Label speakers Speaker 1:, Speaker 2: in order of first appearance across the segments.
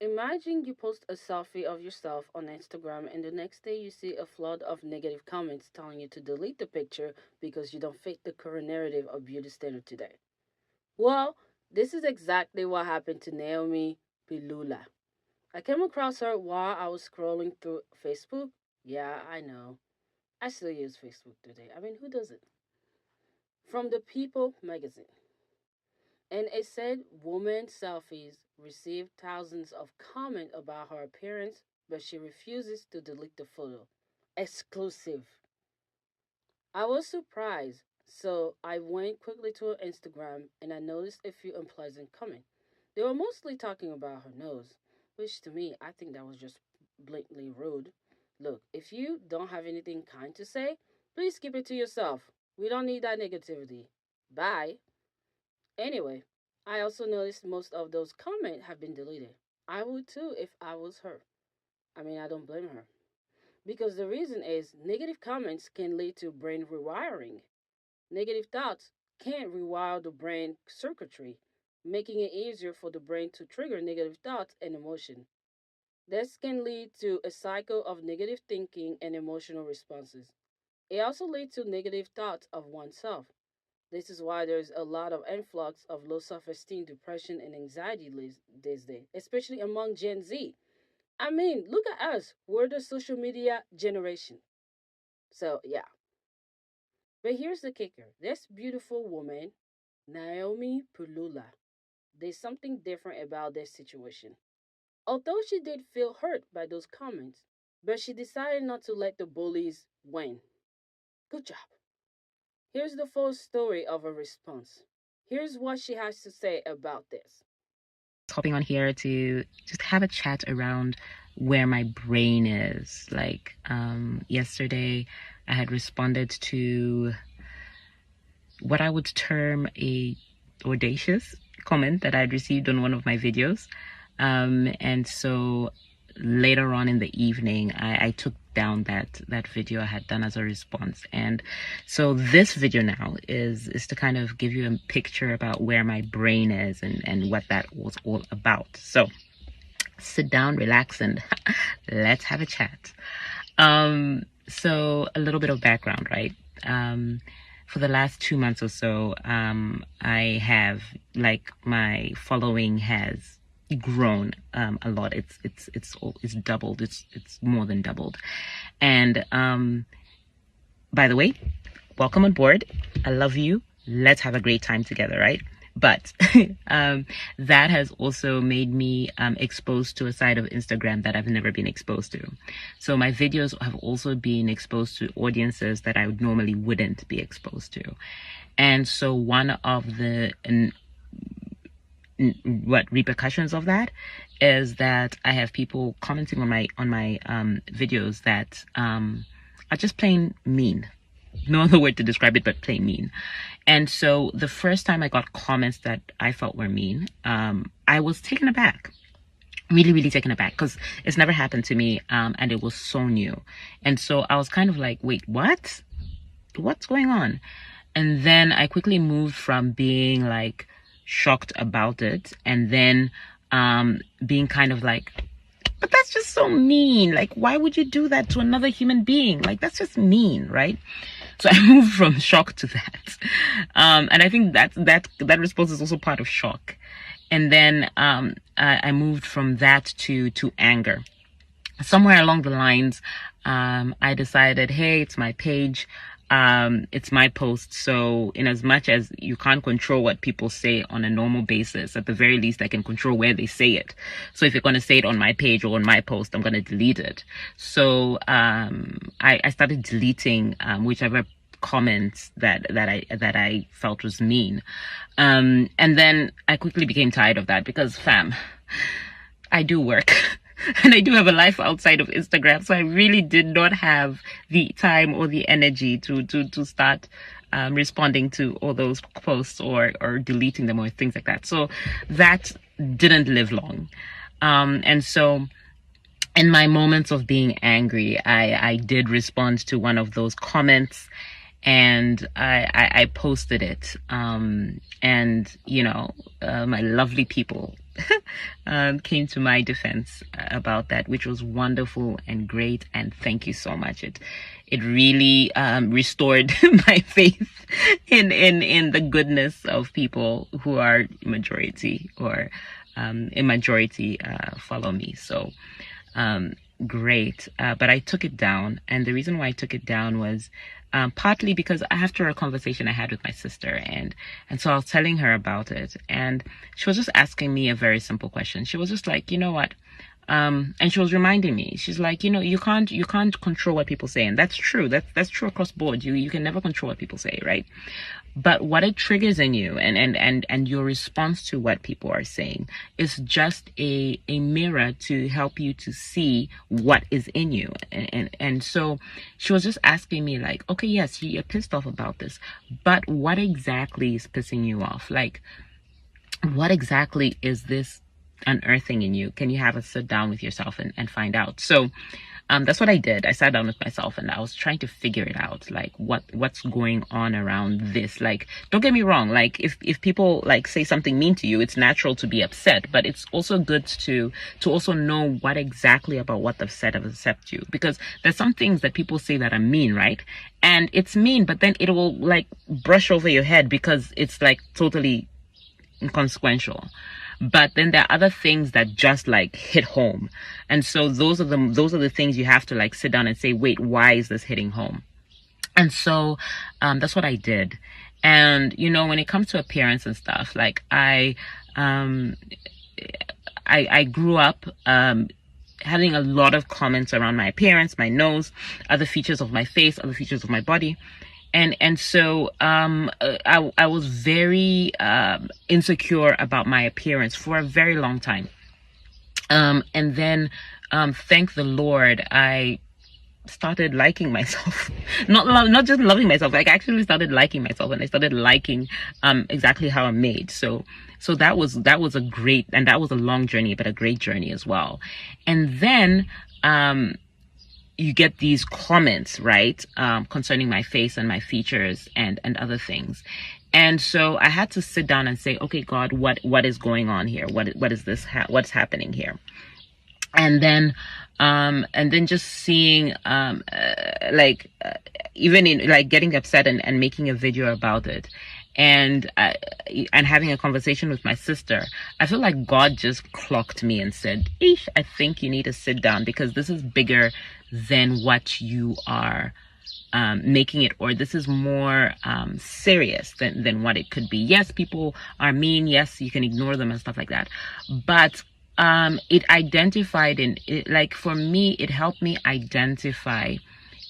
Speaker 1: Imagine you post a selfie of yourself on Instagram and the next day you see a flood of negative comments telling you to delete the picture because you don't fit the current narrative of beauty standard today. Well, this is exactly what happened to Naomi Pilula. I came across her while I was scrolling through Facebook. Yeah, I know. I still use Facebook today. I mean, who doesn't? From the People magazine. And it said woman selfies received thousands of comments about her appearance, but she refuses to delete the photo. Exclusive. I was surprised, so I went quickly to her Instagram and I noticed a few unpleasant comments. They were mostly talking about her nose, which to me, I think that was just blatantly rude. Look, if you don't have anything kind to say, please keep it to yourself. We don't need that negativity. Bye. Anyway, I also noticed most of those comments have been deleted. I would too if I was her. I mean, I don't blame her. Because the reason is negative comments can lead to brain rewiring. Negative thoughts can rewire the brain circuitry, making it easier for the brain to trigger negative thoughts and emotion. This can lead to a cycle of negative thinking and emotional responses. It also leads to negative thoughts of oneself. This is why there's a lot of influx of low self-esteem, depression, and anxiety these days, especially among Gen Z. I mean, look at us. We're the social media generation. So, yeah. But here's the kicker. This beautiful woman, Naomi Pilula, there's something different about this situation. Although she did feel hurt by those comments, but she decided not to let the bullies win. Good job. Here's the full story of her response. Here's what she has to say about this.
Speaker 2: Hopping on here to just have a chat around where my brain is. Like yesterday, I had responded to what I would term a audacious comment that I'd received on one of my videos. And so later on in the evening, I took down that video I had done as a response. And so this video now is to kind of give you a picture about where my brain is and what that was all about. So sit down, relax, and let's have a chat. So a little bit of background, right? For the last 2 months or so, I have, like, my following has grown a lot. It's doubled. It's more than doubled. And by the way, welcome on board. I love you. Let's have a great time together, right? But that has also made me exposed to a side of Instagram that I've never been exposed to. So my videos have also been exposed to audiences that I normally wouldn't be exposed to. And so one of the repercussions of that is that I have people commenting on my videos that are just plain mean. No other word to describe it but plain mean. And so the first time I got comments that I felt were mean, I was taken aback. Really, really taken aback because it's never happened to me, and it was so new. And so I was kind of like, wait, what? What's going on? And then I quickly moved from being like shocked about it and then being kind of like, but that's just so mean. Like, why would you do that to another human being? Like, that's just mean, right? So I moved from shock to that. And I think that response is also part of shock. And then I moved from that to anger. Somewhere along the lines, I decided, hey, it's my page. It's my post. So in as much as you can't control what people say on a normal basis, at the very least, I can control where they say it. So if you're going to say it on my page or on my post, I'm going to delete it. So I started deleting whichever comments that I felt was mean. And then I quickly became tired of that because, fam, I do work. And I do have a life outside of Instagram, so I really did not have the time or the energy to start responding to all those posts or deleting them or things like that. So that didn't live long. And so in my moments of being angry, I did respond to one of those comments and I posted it. And, you know, my lovely people came to my defense about that, which was wonderful and great. And thank you so much. It really restored my faith in the goodness of people who are majority or a majority follow me. So great. But I took it down, and the reason why I took it down was partly because after a conversation I had with my sister, and so I was telling her about it, and she was just asking me a very simple question. She was just like, you know what? And she was reminding me, she's like, you can't control what people say. And that's true. That's true across board. You can never control what people say, right? But what it triggers in you and your response to what people are saying is just a mirror to help you to see what is in you. And so she was just asking me like, okay, yes, you're pissed off about this, but what exactly is pissing you off? Like, what exactly is this unearthing in you? Can you have a sit down with yourself and find out? So that's what I did. I sat down with myself and I was trying to figure it out, like what's going on around this. Like, don't get me wrong, like if people like say something mean to you, it's natural to be upset, but it's also good to also know what exactly about what they've said have upset you, because there's some things that people say that are mean, right? And it's mean, but then it will like brush over your head because it's like totally inconsequential. But then there are other things that just like hit home. And so those are the things you have to like sit down and say, wait, why is this hitting home? And so that's what I did. And when it comes to appearance and stuff, like I grew up having a lot of comments around my appearance, my nose, other features of my face, other features of my body. And so I was very insecure about my appearance for a very long time. And then thank the Lord, I started liking myself. Not just loving myself, like I actually started liking myself, and I started liking exactly how I'm made. So that was a great, and that was a long journey, but a great journey as well. And then you get these comments, right, concerning my face and my features and other things. And so I had to sit down and say, okay, God, what is going on here? What is this? What's happening here? And then just seeing, even in like getting upset and making a video about it. And having a conversation with my sister, I feel like God just clocked me and said, "Ish, I think you need to sit down, because this is bigger than what you are making it, or this is more serious than what it could be. Yes, people are mean. Yes, you can ignore them and stuff like that. But it identified for me, it helped me identify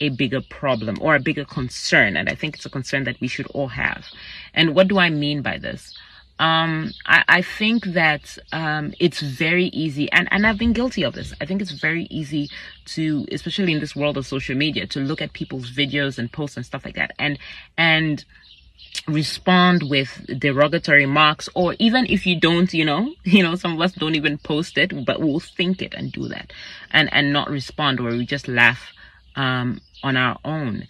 Speaker 2: a bigger problem or a bigger concern. And I think it's a concern that we should all have. And what do I mean by this? I think that it's very easy, and I've been guilty of this. I think it's very easy to, especially in this world of social media, to look at people's videos and posts and stuff like that and respond with derogatory marks, or even if you don't, some of us don't even post it, but we'll think it and do that and not respond, or we just laugh on our own.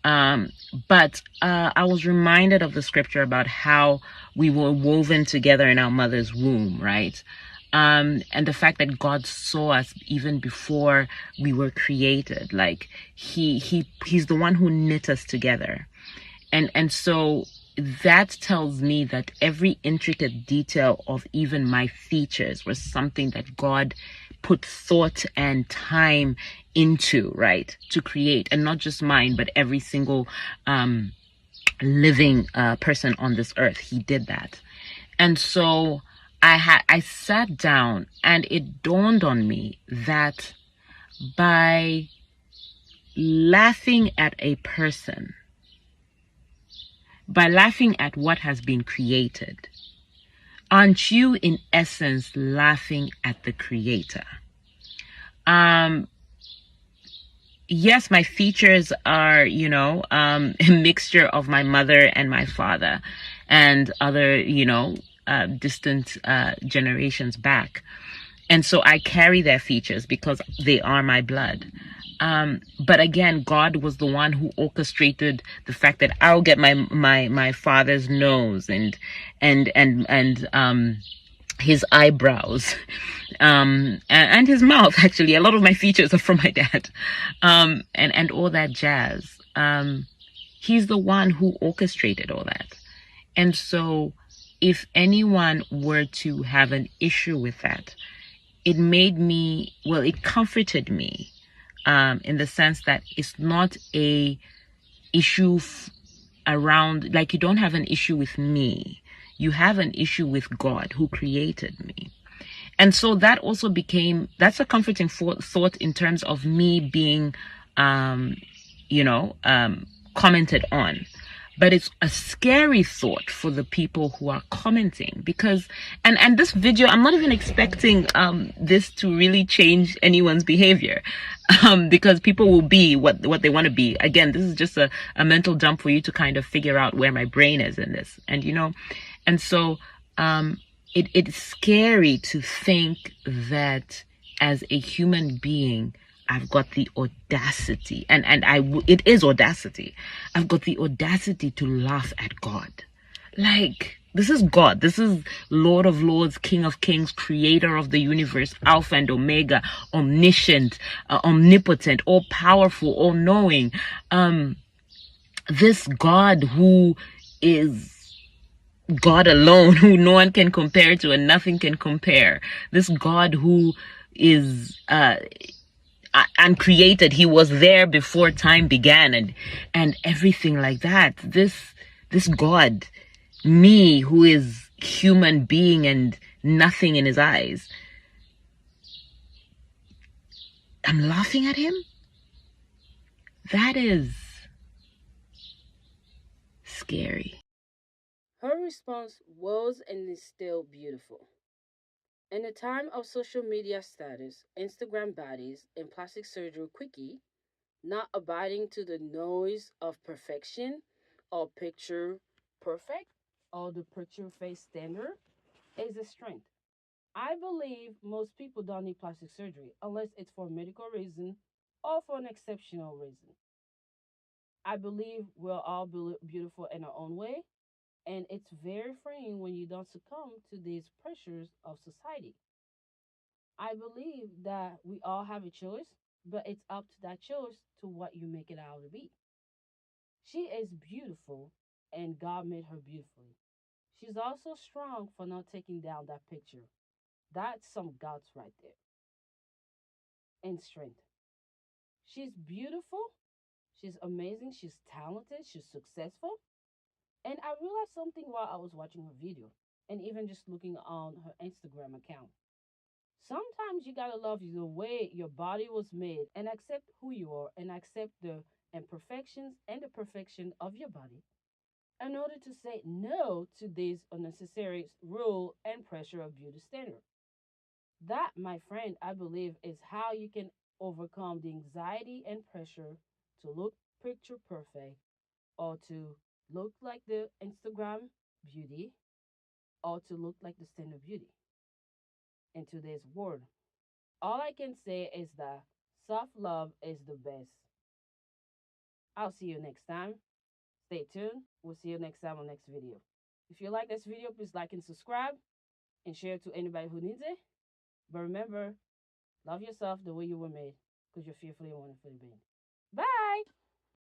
Speaker 2: But I was reminded of the scripture about how we were woven together in our mother's womb, right? And the fact that God saw us even before we were created. Like he's the one who knit us together. And so that tells me that every intricate detail of even my features was something that God put thought and time into, right, to create, and not just mine, but every single living person on this earth. He did that. And so I sat down, and it dawned on me that by laughing at a person, by laughing at what has been created, aren't you in essence laughing at the creator? Yes, my features are, a mixture of my mother and my father and other, distant generations back. And so I carry their features because they are my blood. But again, God was the one who orchestrated the fact that I'll get my father's nose and his eyebrows, and his mouth. Actually, a lot of my features are from my dad, and all that jazz. He's the one who orchestrated all that. And so, if anyone were to have an issue with that, it made me, well, it comforted me, in the sense that it's not a issue around, like, you don't have an issue with me. You have an issue with God who created me. And so that also became, that's a comforting thought in terms of me being, um, commented on. But it's a scary thought for the people who are commenting, because, and this video, I'm not even expecting this to really change anyone's behavior, because people will be what they want to be. Again, this is just a mental dump for you to kind of figure out where my brain is in this. And so it's scary to think that as a human being, I've got the audacity, and it is audacity. I've got the audacity to laugh at God. Like, this is God. This is Lord of Lords, King of Kings, creator of the universe, Alpha and Omega, omniscient, omnipotent, all powerful, all knowing. This God who is God alone, who no one can compare to and nothing can compare. This God who is uncreated. He was there before time began, and everything like that. This God, me, who is human being and nothing in his eyes, I'm laughing at him. That is scary.
Speaker 1: Her response was and is still beautiful. In a time of social media status, Instagram baddies, and plastic surgery quickie, not abiding to the noise of perfection or picture perfect or the picture face standard is a strength. I believe most people don't need plastic surgery unless it's for a medical reason or for an exceptional reason. I believe we're all beautiful in our own way, and it's very freeing when you don't succumb to these pressures of society. I believe that we all have a choice, but it's up to that choice to what you make it out to be. She is beautiful, and God made her beautifully. She's also strong for not taking down that picture. That's some guts right there, and strength. She's beautiful, she's amazing, she's talented, she's successful. And I realized something while I was watching her video and even just looking on her Instagram account. Sometimes you gotta love the way your body was made and accept who you are and accept the imperfections and the perfection of your body in order to say no to this unnecessary rule and pressure of beauty standard. That, my friend, I believe is how you can overcome the anxiety and pressure to look picture perfect or to look like the Instagram beauty or to look like the standard beauty in today's world. All I can say is that self love is the best. I'll see you next time. Stay tuned. We'll see you next time on next video. If you like this video, please like and subscribe and share it to anybody who needs it. But remember, love yourself the way you were made because you're fearfully and wonderfully made. Bye.